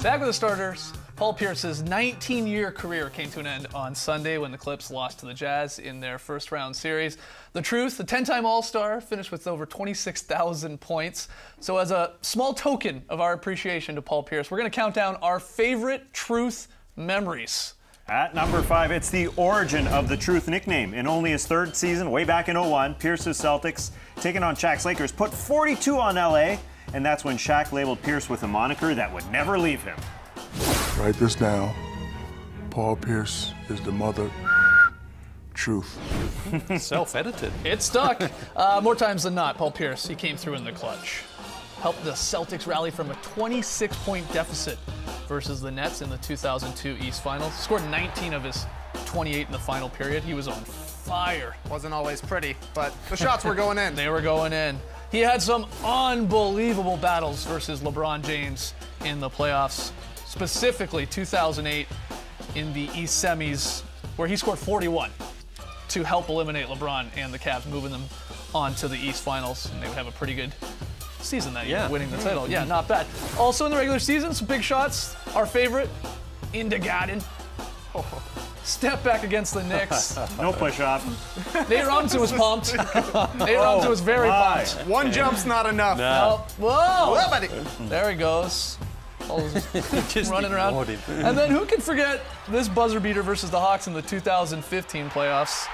Back with the starters. Paul Pierce's 19-year career came to an end on Sunday when the Clips lost to the Jazz in their first-round series. The truth, the 10-time All-Star finished with over 26,000 points. So as a small token of our appreciation to Paul Pierce, we're going to count down our favorite Truth memories. At number 5, it's the origin of the Truth nickname. In only his third season, way back in '01, Pierce's Celtics, taking on Shaq's Lakers, put 42 on LA, and that's when Shaq labeled Pierce with a moniker that would never leave him. Write this down. Paul Pierce is the mother truth. Self-edited. It stuck. More times than not, Paul Pierce, he came through in the clutch. Helped the Celtics rally from a 26-point deficit versus the Nets in the 2002 East Finals. Scored 19 of his 28 in the final period. He was on fire. Wasn't always pretty, but the shots were going in. They were going in. He had some unbelievable battles versus LeBron James in the playoffs, specifically 2008 in the East semis, where he scored 41 to help eliminate LeBron and the Cavs, moving them on to the East Finals, and they would have a pretty good season that year, winning the title. Yeah, not bad. Also in the regular season, some big shots. Our favorite, in the Garden. Step back against the Knicks. No push-up. Nate Robinson was pumped. Nate Robinson was very pumped. One jump's not enough. No. Whoa! Well, buddy. There he goes. Just running around. And then who can forget this buzzer beater versus the Hawks in the 2015 playoffs?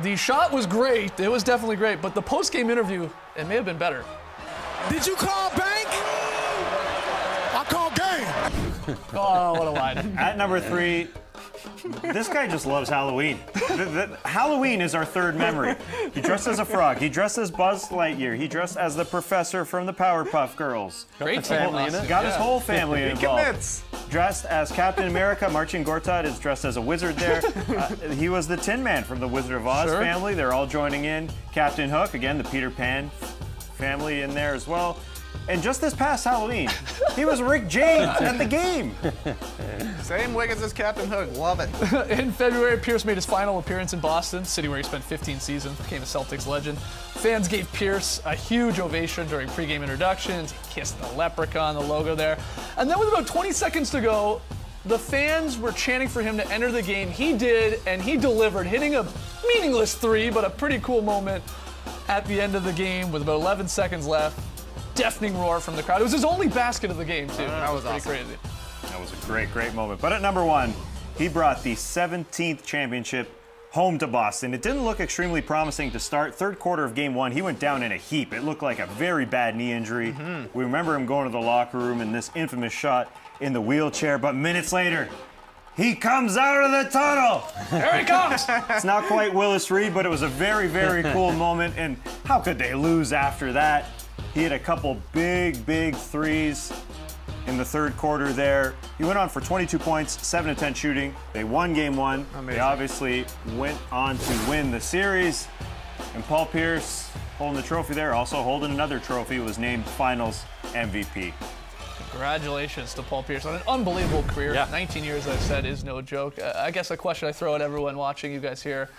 The shot was great. It was definitely great. But the post-game interview, it may have been better. Did you call bank? I call game. Oh, what a line. At number 3, this guy just loves Halloween. Halloween is our third memory. He dressed as a frog. He dressed as Buzz Lightyear. He dressed as the professor from the Powerpuff Girls. Great family, isn't it? Got his whole family involved. Commits. Dressed as Captain America. Marcin Gortat is dressed as a wizard there. He was the Tin Man from the Wizard of Oz family. They're all joining in. Captain Hook, again, the Peter Pan family in there as well. And just this past Halloween, he was Rick James at the game. Same wig as his Captain Hook. Love it. In February, Pierce made his final appearance in Boston, city where he spent 15 seasons, became a Celtics legend. Fans gave Pierce a huge ovation during pregame introductions. He kissed the leprechaun, the logo there. And then with about 20 seconds to go, the fans were chanting for him to enter the game. He did, and he delivered, hitting a meaningless 3, but a pretty cool moment at the end of the game with about 11 seconds left. Deafening roar from the crowd. It was his only basket of the game, too. That was pretty crazy. That was a great, great moment. But at number 1, he brought the 17th championship home to Boston. It didn't look extremely promising to start. Third quarter of game 1, he went down in a heap. It looked like a very bad knee injury. We remember him going to the locker room and this infamous shot in the wheelchair. But minutes later, he comes out of the tunnel. There he comes. It's not quite Willis Reed, but it was a very, very cool moment. And how could they lose after that? He had a couple big, big threes in the third quarter there. He went on for 22 points, 7 of 10 shooting. They won game 1. Amazing. They obviously went on to win the series. And Paul Pierce, holding the trophy there, also holding another trophy, was named Finals MVP. Congratulations to Paul Pierce on an unbelievable career. 19 years, I've said, is no joke. I guess a question I throw at everyone watching you guys here,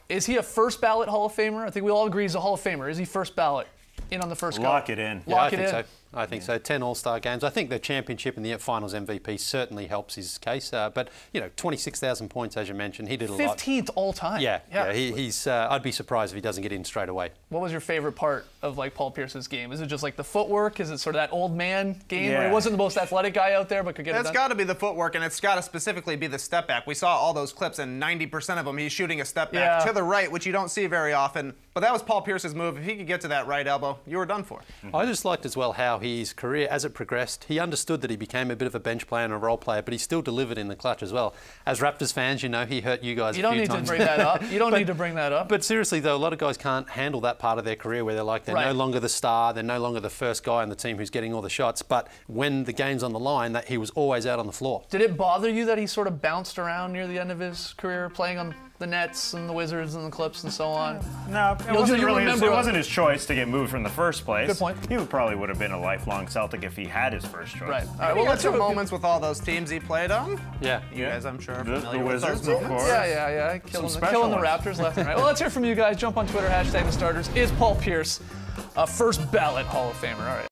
is he a first ballot Hall of Famer? I think we all agree he's a Hall of Famer. Is he first ballot? In on the first go. Lock it in. Yeah, I think so. I think so. 10 All-Star games. I think the championship and the Finals MVP certainly helps his case. But you know, 26,000 points, as you mentioned, he did a lot. 15th all time. Yeah. He's. I'd be surprised if he doesn't get in straight away. What was your favorite part of like Paul Pierce's game? Is it just like the footwork? Is it sort of that old man game where he wasn't the most athletic guy out there, but could get it done? It's got to be the footwork, and it's got to specifically be the step back. We saw all those clips, and 90% of them he's shooting a step back to the right, which you don't see very often. But that was Paul Pierce's move. If he could get to that right elbow, you were done for. I just liked as well how his career, as it progressed, he understood that he became a bit of a bench player and a role player, but he still delivered in the clutch as well. As Raptors fans, you know, he hurt you guys a few times. You don't need to bring that up. You don't need to bring that up. But seriously, though, a lot of guys can't handle that part of their career where they're like, they're no longer the star, they're no longer the first guy on the team who's getting all the shots. But when the game's on the line, that he was always out on the floor. Did it bother you that he sort of bounced around near the end of his career, playing on the Nets and the Wizards and the Clips and so on? No, it wasn't his choice to get moved from the first place. Good point. He probably would have been a lifelong Celtic if he had his first choice. Right. All right. Well, let's have moments with all those teams he played on. Yeah. You guys, I'm sure, are The familiar with Wizards, those of moments. course. Yeah. Killing the Raptors left and right. Well, let's hear from you guys. Jump on Twitter, #the starters. Is Paul Pierce a first ballot Hall of Famer? All right.